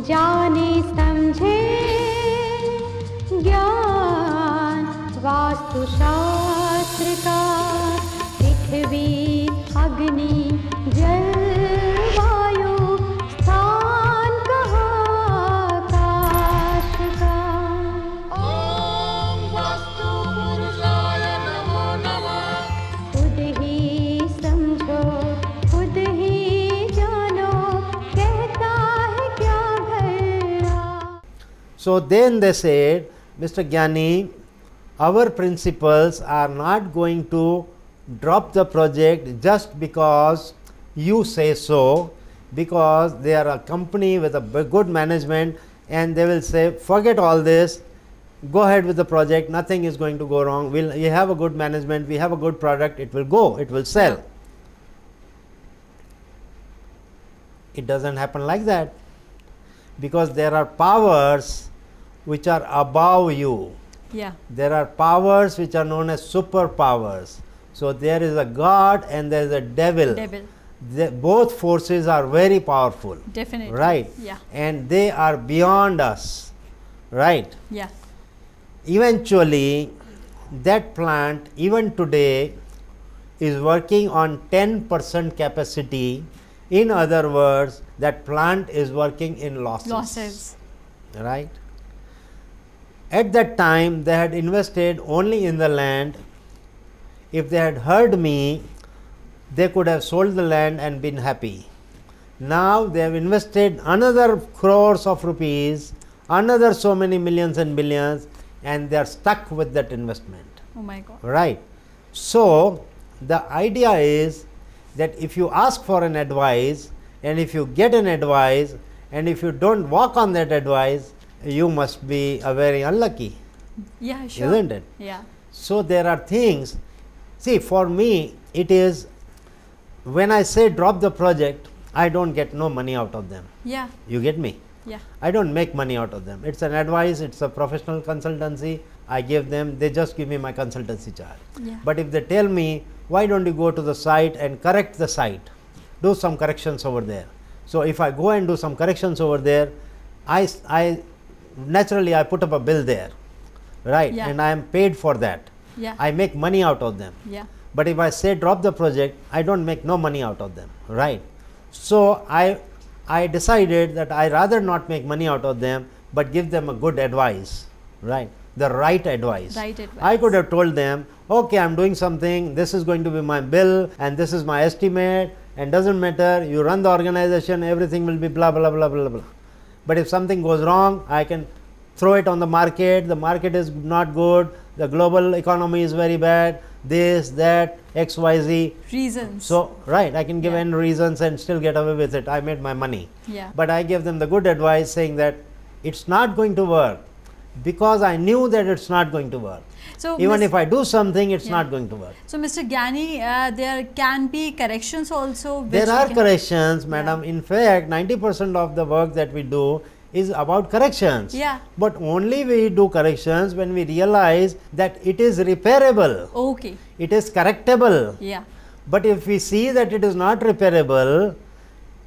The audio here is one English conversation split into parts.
जाने समझे ज्ञान वास्तु शास्त्र का, पृथ्वी अग्नि जल वायु स्थान कहाँ आकाश का। ओम वास्तु पुरुषाय नमो नमः। खुद ही समझो खुद ही जानो, कहता है क्या भला। So then they said, Mr. Gyani, our principals are not going to drop the project just because you say so, because they are a company with a good management and they will say, forget all this, go ahead with the project, nothing is going to go wrong, we have a good management, we have a good product, it will go, it will sell. It doesn't happen like that, because there are powers which are above you. Yeah. There are powers which are known as superpowers. So there is a God and there is a devil. Both forces are very powerful. Definitely. Right. Yeah. And they are beyond us. Right. Yeah. Eventually, that plant even today is working on 10% capacity. In other words, that plant is working in losses. Right. At that time, they had invested only in the land. If they had heard me, they could have sold the land and been happy. Now they have invested another crores of rupees, another so many millions and billions, and they are stuck with that investment. Oh my God. Right. So the idea is that if you ask for an advice, and if you get an advice, and if you don't walk on that advice, you must be a very unlucky. Yeah, sure. Isn't it? Yeah. So there are things, see, for me it is, when I say drop the project, I don't get no money out of them. Yeah. You get me? Yeah. I don't make money out of them. It's an advice, it's a professional consultancy. I give them, they just give me my consultancy charge. Yeah. But if they tell me, why don't you go to the site and correct the site, do some corrections over there. So if I go and do some corrections over there, I naturally I put up a bill there, right? Yeah. And I am paid for that. Yeah. I make money out of them. Yeah. But if I say drop the project, I don't make no money out of them, right? So I decided that I rather not make money out of them, but give them a good advice, right? The right advice. Right advice. I could have told them, okay, I am doing something, this is going to be my bill and this is my estimate, and doesn't matter, you run the organization, everything will be blah blah blah blah blah. But if something goes wrong, I can throw it on the market is not good, the global economy is very bad, this, that, XYZ. Reasons. So, right, I can give Yeah. n reasons and still get away with it. I made my money. Yeah. But I gave them the good advice saying that it's not going to work, because I knew that it's not going to work. So Even if I do something, it's Yeah. not going to work. So Mr. Gyani, there can be corrections also. Which There are we can- corrections, madam. In fact, 90% of the work that we do is about corrections. Yeah. But only we do corrections when we realize that it is repairable, Okay. it is correctable. Yeah. But if we see that it is not repairable,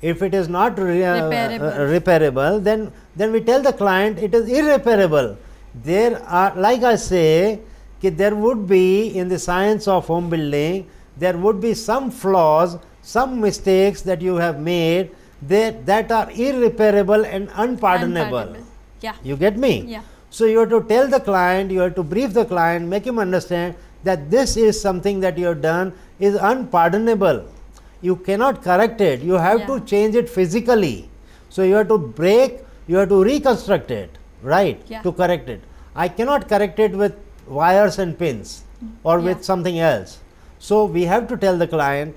if it is not repairable, then we tell the client it is irreparable. There are, like I say, there would be in the science of home building, there would be some flaws, some mistakes that you have made that are irreparable and unpardonable. Yeah. You get me? Yeah. So you have to tell the client, you have to brief the client, make him understand that this is something that you have done is unpardonable. You cannot correct it, you have to Yeah. change it physically. So you have to break, you have to reconstruct it, right? Yeah. To correct it. I cannot correct it with wires and pins or Yeah. with something else. So we have to tell the client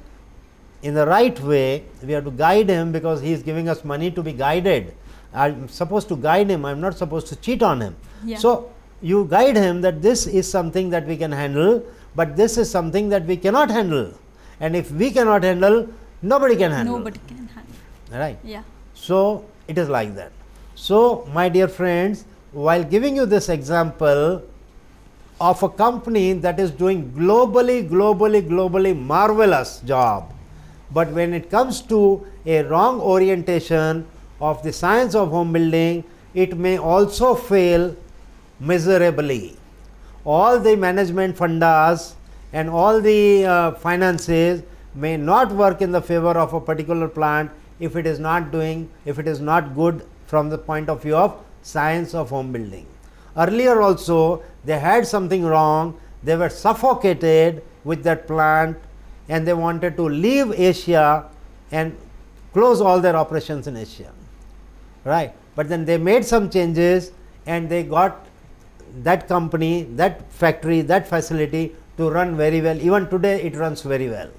in the right way, we have to guide him, because he is giving us money to be guided. I am supposed to guide him, I am not supposed to cheat on him. Yeah. So you guide him that this is something that we can handle, but this is something that we cannot handle. And if we cannot handle, nobody can handle. Nobody can handle. Right. Yeah. So it is like that. So my dear friends, while giving you this example of a company that is doing globally marvelous job, but when it comes to a wrong orientation of the science of home building, it may also fail miserably. All the management fundas and all the finances may not work in the favor of a particular plant if it is not good from the point of view of science of home building. Earlier also they had something wrong, they were suffocated with that plant and they wanted to leave Asia and close all their operations in Asia, right. But then they made some changes and they got that company, that factory, that facility to run very well. Even today it runs very well,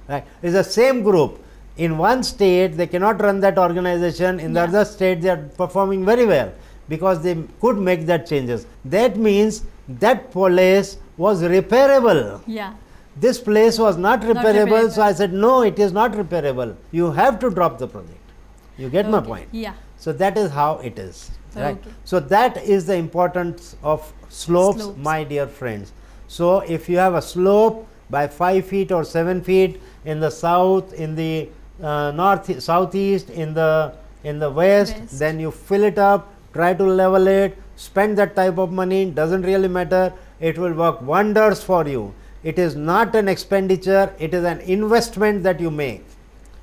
right. It is the same group. In one state they cannot run that organization, in the other state they are performing very well because they could make that changes. That means that place was repairable. Yeah. This place was not repairable, repairable. so I said no, it is not repairable. You have to drop the project. You get my point? Yeah. So that is how it is. Right. Okay. So that is the importance of slopes, my dear friends. So if you have a slope by 5 feet or 7 feet in the south, in the north, southeast, in the west, then you fill it up, try to level it, spend that type of money, doesn't really matter, it will work wonders for you. It is not an expenditure, it is an investment that you make.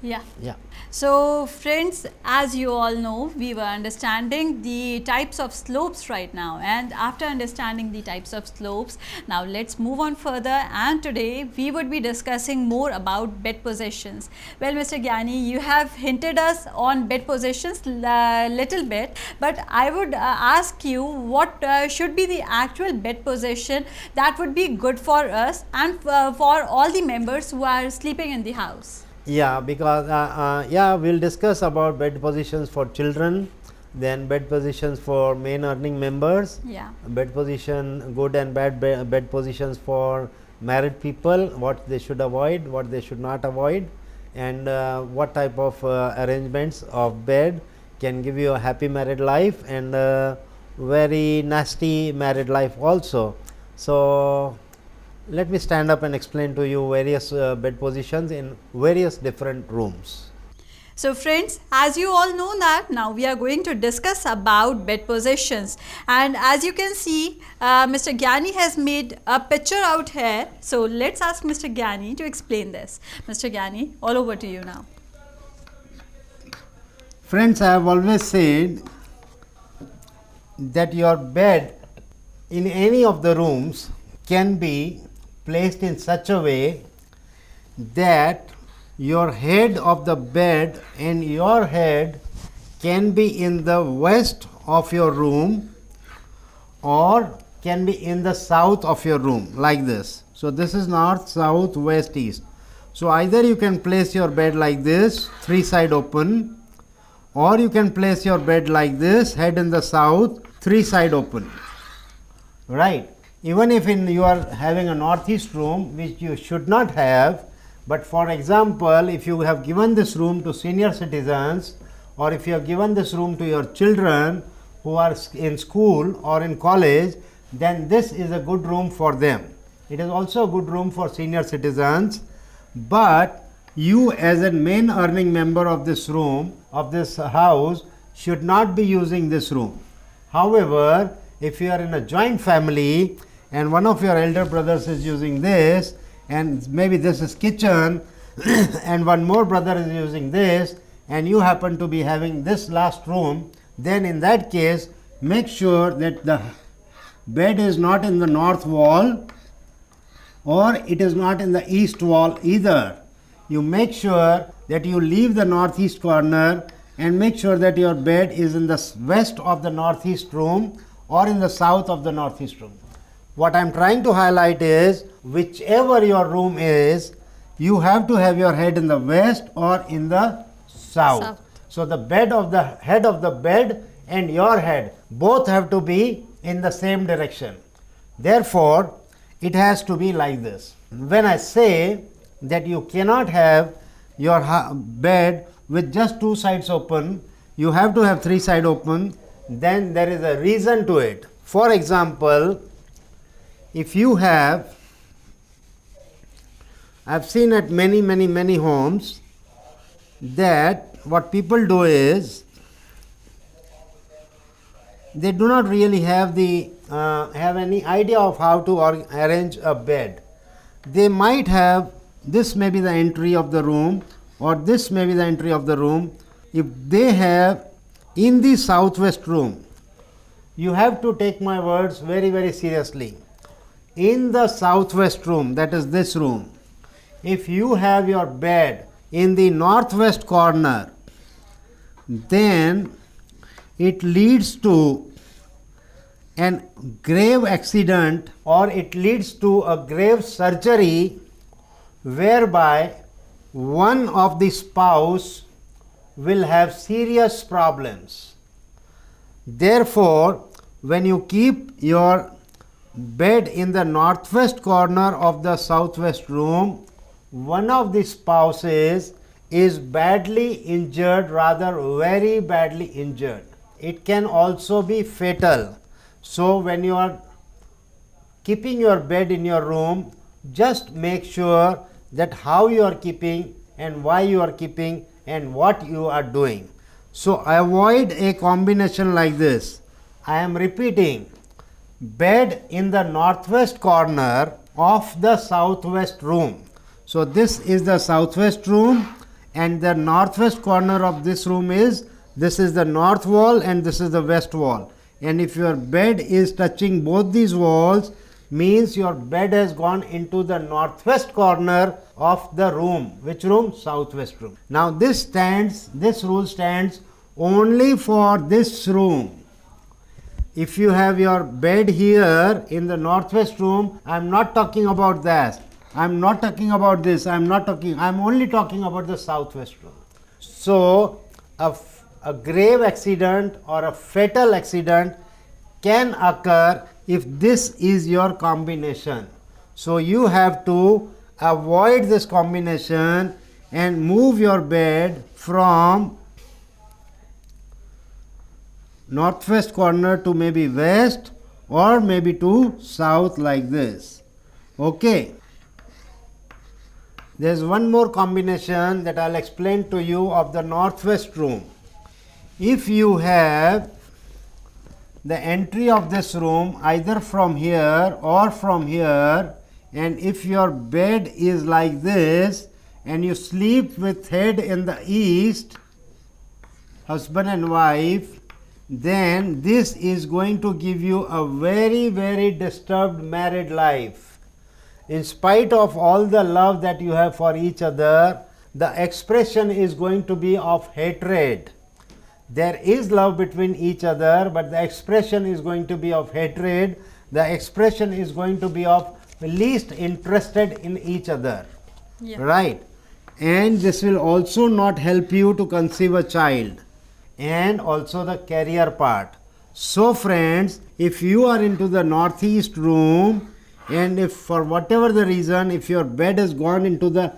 Yeah. Yeah. So friends, as you all know, we were understanding the types of slopes right now, and after understanding the types of slopes, now let's move on further, and today we would be discussing more about bed positions. Well, Mr. Gyani, you have hinted us on bed positions little bit, but I would ask you what should be the actual bed position that would be good for us and for all the members who are sleeping in the house. Yeah, because we'll discuss about bed positions for children, then bed positions for main earning members, bed position, good and bad bed positions for married people, what they should avoid, what they should not avoid, and what type of arrangements of bed can give you a happy married life and very nasty married life also. So let me stand up and explain to you various bed positions in various different rooms. So friends, as you all know that now we are going to discuss about bed positions, and as you can see Mr. Gyani has made a picture out here. So let's ask Mr. Gyani to explain this. Mr. Gyani, all over to you now. Friends, I have always said that your bed in any of the rooms can be placed in such a way that your head of the bed and your head can be in the west of your room or can be in the south of your room, like this. So this is north, south, west, east. So either you can place your bed like this, 3 side open, or you can place your bed like this, head in the south, 3 side open, right. Even if you are having a northeast room, which you should not have, but for example, if you have given this room to senior citizens, or if you have given this room to your children who are in school or in college, then this is a good room for them. It is also a good room for senior citizens, but you as a main earning member of this room, of this house, should not be using this room. However, if you are in a joint family and one of your elder brothers is using this, and maybe this is kitchen and one more brother is using this, and you happen to be having this last room, then in that case make sure that the bed is not in the north wall or it is not in the east wall either. You make sure that you leave the northeast corner and make sure that your bed is in the west of the northeast room or in the south of the northeast room. What I am trying to highlight is, whichever your room is, you have to have your head in the west or in the south. So the head of the bed and your head both have to be in the same direction. Therefore, it has to be like this. When I say that you cannot have your bed with just 2 sides open, you have to have 3 sides open, then there is a reason to it. For example, if you have, I have seen at many homes that what people do is they do not really have the have any idea of how to arrange a bed. They might have, this may be the entry of the room, or this may be the entry of the room. If they have in the southwest room, you have to take my words very, very seriously. In the southwest room, that is this room, if you have your bed in the northwest corner, then it leads to an grave accident, or it leads to a grave surgery whereby one of the spouse will have serious problems. Therefore, when you keep your bed in the northwest corner of the southwest room, one of the spouses is badly injured, rather very badly injured. It can also be fatal. So, when you are keeping your bed in your room, just make sure that how you are keeping and why you are keeping and what you are doing. So, avoid a combination like this. I am repeating, bed in the northwest corner of the southwest room. So, this is the southwest room, and the northwest corner of this room is, this is the north wall and this is the west wall. And if your bed is touching both these walls, means your bed has gone into the northwest corner of the room. Which room? Southwest room. Now this rule stands only for this room. If you have your bed here in the northwest room, I am not talking about that. I am not talking about this. I am only talking about the southwest room. So a grave accident or a fatal accident can occur if this is your combination. So you have to avoid this combination and move your bed from northwest corner to maybe west or maybe to south like this. Okay. There is one more combination that I will explain to you of the northwest room. If you have the entry of this room either from here or from here, and if your bed is like this and you sleep with head in the east, husband and wife, then this is going to give you a very, very disturbed married life. In spite of all the love that you have for each other, the expression is going to be of hatred. There is love between each other, but the expression is going to be of hatred. The expression is going to be of least interested in each other. Yeah. Right. And this will also not help you to conceive a child, and also the career part. So friends, if you are into the northeast room, and if for whatever the reason, if your bed has gone into the,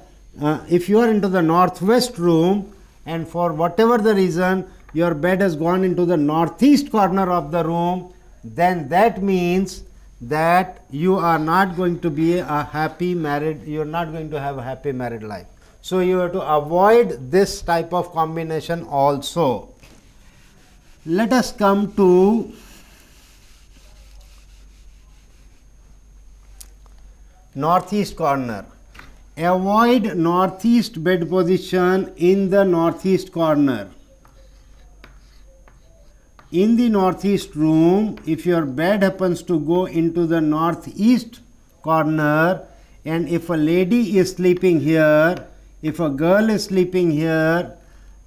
if you are into the northwest room, and for whatever the reason your bed has gone into the northeast corner of the room, then that means that you are not going to be a happy married, you are not going to have a happy married life. So you have to avoid this type of combination also. Let us come to northeast corner. Avoid northeast bed position in the northeast corner. In the northeast room, if your bed happens to go into the northeast corner, and if a lady is sleeping here, if a girl is sleeping here,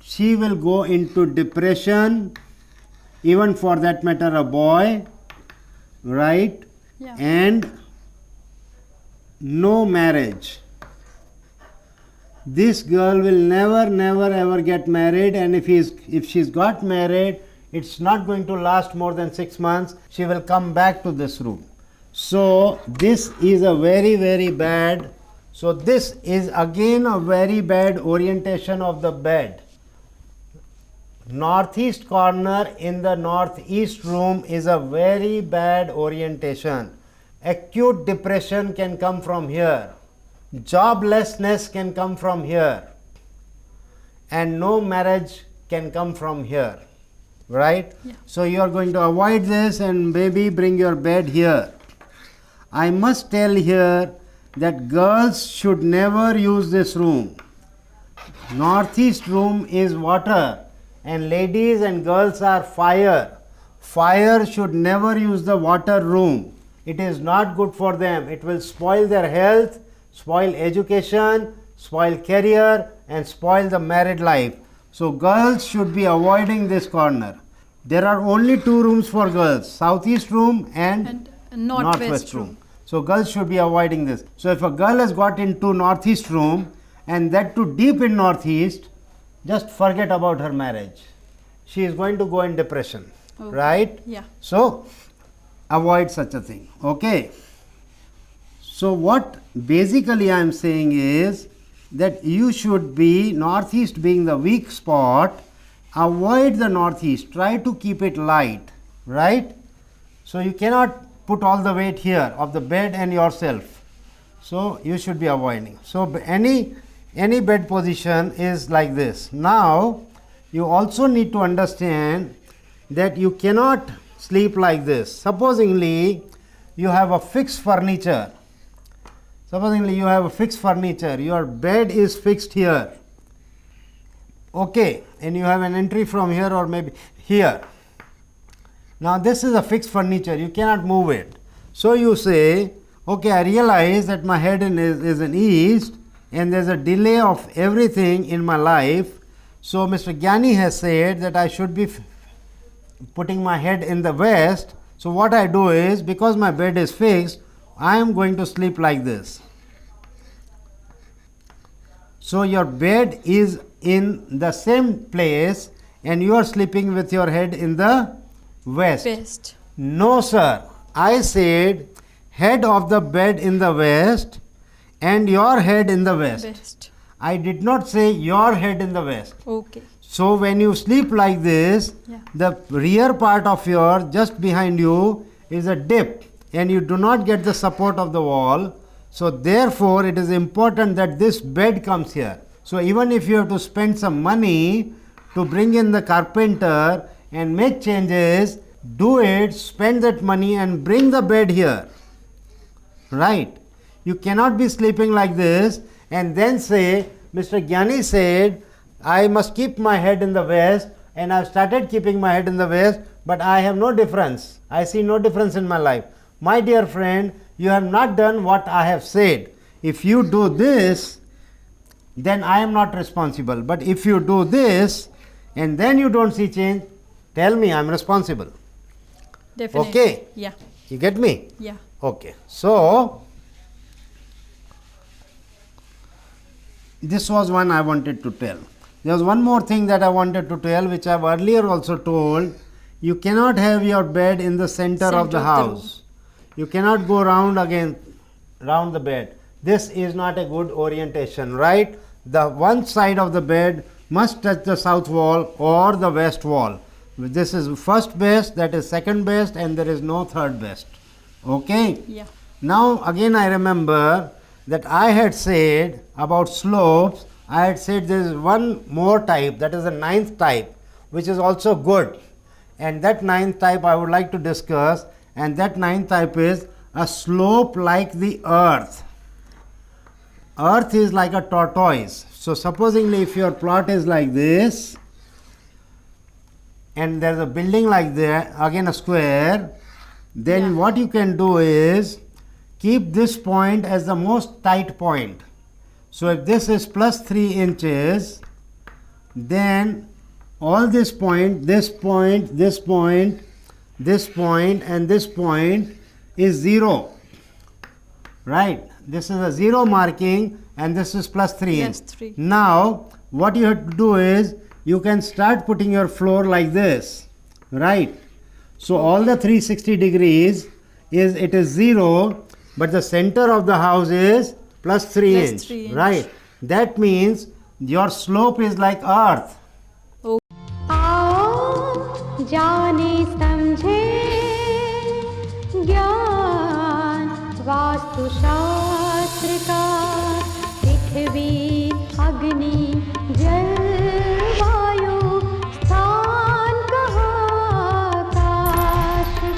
she will go into depression, even for that matter a boy, right? Yeah. And no marriage. This girl will never ever get married, and if she's got married, it's not going to last more than 6 months. She will come back to this room. So this is a very, very bad. So this is again a very bad orientation of the bed. Northeast corner in the northeast room is a very bad orientation. Acute depression can come from here. Joblessness can come from here. And no marriage can come from here. right? Yeah. So you are going to avoid this and maybe bring your bed here. I must tell here that girls should never use this room. Northeast room is water and ladies and girls are fire. Fire should never use the water room. It is not good for them. It will spoil their health, spoil education, spoil career and spoil the married life. So girls should be avoiding this corner. There are only two rooms for girls, southeast room and northwest room. So girls should be avoiding this. So if a girl has got into northeast room and that too deep in northeast, just forget about her marriage. She is going to go in depression, Okay. right? Yeah. So avoid such a thing. Okay. So what basically I am saying is that you should be, northeast being the weak spot, avoid the northeast, try to keep it light, right? So you cannot put all the weight here of the bed and yourself. So you should be avoiding. So any bed position is like this. Now you also need to understand that you cannot sleep like this. Supposingly you have a fixed furniture. Your bed is fixed here. Okay, and you have an entry from here or maybe here. Now this is a fixed furniture, you cannot move it. So you say, okay, I realize that my head is in east and there is a delay of everything in my life. So Mr. Gyani has said that I should be putting my head in the west. So what I do is, because my bed is fixed, I am going to sleep like this. So your bed is in the same place and you are sleeping with your head in the west. Best. No sir, I said head of the bed in the west and your head in the west. Best. I did not say your head in the west. Okay. So when you sleep like this, Yeah. the rear part of your, just behind you, is a dip and you do not get the support of the wall. So therefore it is important that this bed comes here. So even if you have to spend some money to bring in the carpenter and make changes, do it, spend that money and bring the bed here. Right? You cannot be sleeping like this and then say, Mr. Gyani said, I must keep my head in the west and I have started keeping my head in the west, but I have no difference. I see no difference in my life. My dear friend, you have not done what I have said. If you do this, then I am not responsible. But if you do this and then you don't see change, tell me, I am responsible. Definitely. Okay. Yeah. You get me? Yeah. Okay. So this was one I wanted to tell. There was one more thing that I wanted to tell, which I have earlier also told. You cannot have your bed in the center of the house. You cannot go round the bed. This is not a good orientation, right? The one side of the bed must touch the south wall or the west wall. This is first best, that is second best, and there is no third best. Okay? Yeah. Now again I remember that I had said about slopes, I had said there is one more type, that is the ninth type, which is also good. And that ninth type I would like to discuss, and that ninth type is a slope like the earth. Earth is like a tortoise. So supposingly if your plot is like this, and there is a building like that, again a square, then what you can do is keep this point as the most tight point. So if this is plus 3 inches, then all this point, this point, this point, this point and this point is 0, right? This is a 0 marking and this is plus 3 Yes, inch. 3. Now what you have to do is you can start putting your floor like this, right? So all the 360 degrees is, it is 0, but the center of the house is plus 3 Plus inch, 3 inch. right? That means your slope is like earth. आओ जाने